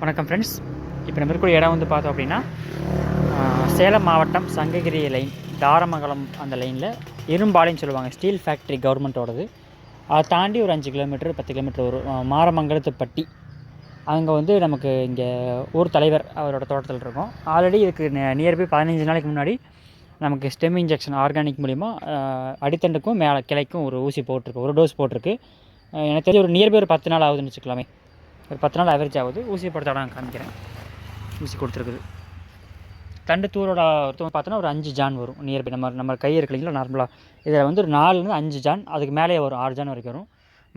வணக்கம் ஃப்ரெண்ட்ஸ். இப்போ நம்ம இருக்கிற இடம் வந்து பார்த்தோம் அப்படின்னா சேலம் மாவட்டம் சங்ககிரி லைன், தாரமங்கலம் அந்த லைனில் இரும்பாலைன்னு சொல்லுவாங்க. ஸ்டீல் ஃபேக்ட்ரி கவர்மெண்ட்டோடது. அதை தாண்டி ஒரு 5 கிலோமீட்டர் 10 கிலோமீட்டர் வரும். மாரமங்கலத்துப்பட்டி அங்கே வந்து நமக்கு இங்கே ஊர் தலைவர் அவரோட தோட்டத்தில் இருக்கும். ஆல்ரெடி இதுக்கு நியர்பை 15 நாளைக்கு முன்னாடி நமக்கு ஸ்டெம் இன்ஜெக்ஷன் ஆர்கானிக் மூலிமா அடித்தண்டுக்கும் மேலே கிளைக்கும் ஒரு ஊசி போட்டிருக்கு, ஒரு டோஸ் போட்டிருக்கு. எனக்கு தெரிஞ்ச ஒரு நியர்பை ஒரு 10 நாள் ஆகுதுன்னு வச்சுக்கலாமே. ஒரு 10 நாள் ஆவரேஜ் ஆகுது. ஊசி போடுறத நான் காமிக்கிறேன். ஊசி கொடுத்துருக்குது. தண்டு தூரோட பார்த்தோன்னா ஒரு 5 ஜான் வரும் நியர்பை. நம்ம கை இருக்கு இல்லைங்களா, நார்மலாக இதில் வந்து ஒரு 4 5 ஜான், அதுக்கு மேலே வரும் 6 ஜான் வரைக்கும் வரும்.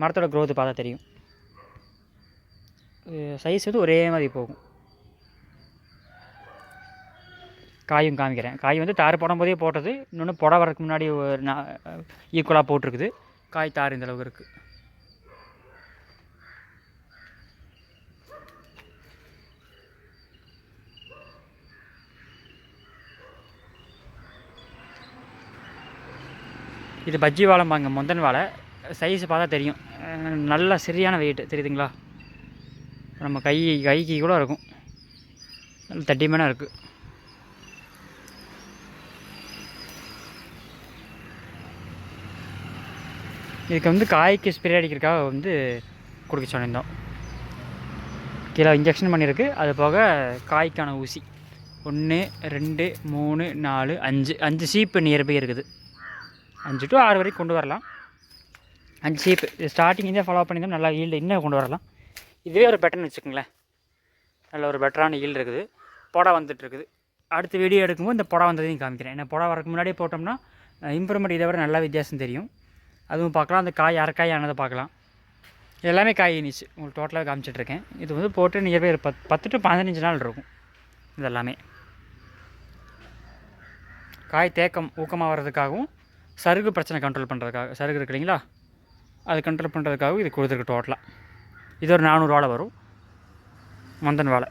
மரத்தோட க்ரோத்து பார்த்தா தெரியும். சைஸ் வந்து ஒரே மாதிரி போகும். காயும் காமிக்கிறேன். காய் வந்து தார் போடும்போதே போட்டது, இன்னொன்று புடை வரதுக்கு முன்னாடி ஈக்குவலாக போட்டிருக்குது. காய் தார் இந்த அளவுக்கு இருக்குது. இது பஜ்ஜி வாழைம்பாங்க, முந்தன் வாழை. சைஸ் பார்த்தா தெரியும், நல்ல சரியான வெயிட் தெரியுதுங்களா. நம்ம கைக்கு கூட இருக்கும், நல்ல தட்டிமேனாக இருக்குது. இதுக்கு வந்து காய்க்கு ஸ்ப்ரே அடிக்கிறதுக்காக வந்து கொடுக்க சொல்லியிருந்தோம். கீழே இன்ஜெக்ஷன் பண்ணியிருக்கு. அது போக காய்க்கான ஊசி 1 2 3 4 5 சீப்பு நியர்பை இருக்குது. 5 to 6 வரைக்கும் கொண்டு வரலாம். 5 சீப்பு ஸ்டார்டிங் இதே ஃபாலோ பண்ணியிருந்தோம், நல்லா ஈல்டு இன்னும் கொண்டு வரலாம். இதுவே ஒரு பெட்டர்னு வச்சுக்கோங்களேன். நல்ல ஒரு பெட்டரான ஈல்டு இருக்குது. புடை வந்துட்டுருக்குது. அடுத்த வீடியோ எடுக்கும்போது இந்த புடை வந்ததையும் காமிக்கிறேன். ஏன்னா புடை வரக்கு முன்னாடியே போட்டோம்னா இம்ப்ரூவ்மெண்ட் இதை விட நல்லா வித்தியாசம் தெரியும். அதுவும் பார்க்கலாம். அந்த காய் அரைக்காய் ஆனதை பார்க்கலாம். எல்லாமே காய் இனிச்சு உங்களுக்கு டோட்டலாக காமிச்சிட்ருக்கேன். இது வந்து போட்டு நியர்பை ஒரு 10 to 15 நாள் இருக்கும். இதெல்லாமே காய் தேக்கம் ஊக்கமாக வர்றதுக்காகவும், சருகு பிரச்சனை கண்ட்ரோல் பண்ணுறதுக்காக, சருகு இருக்கு இல்லைங்களா, அது கண்ட்ரோல் பண்ணுறதுக்காகவும் இது கொடுத்துருக்கு. டோட்டலாக இது ஒரு 400 வாழை வரும், முந்தன் வாழை.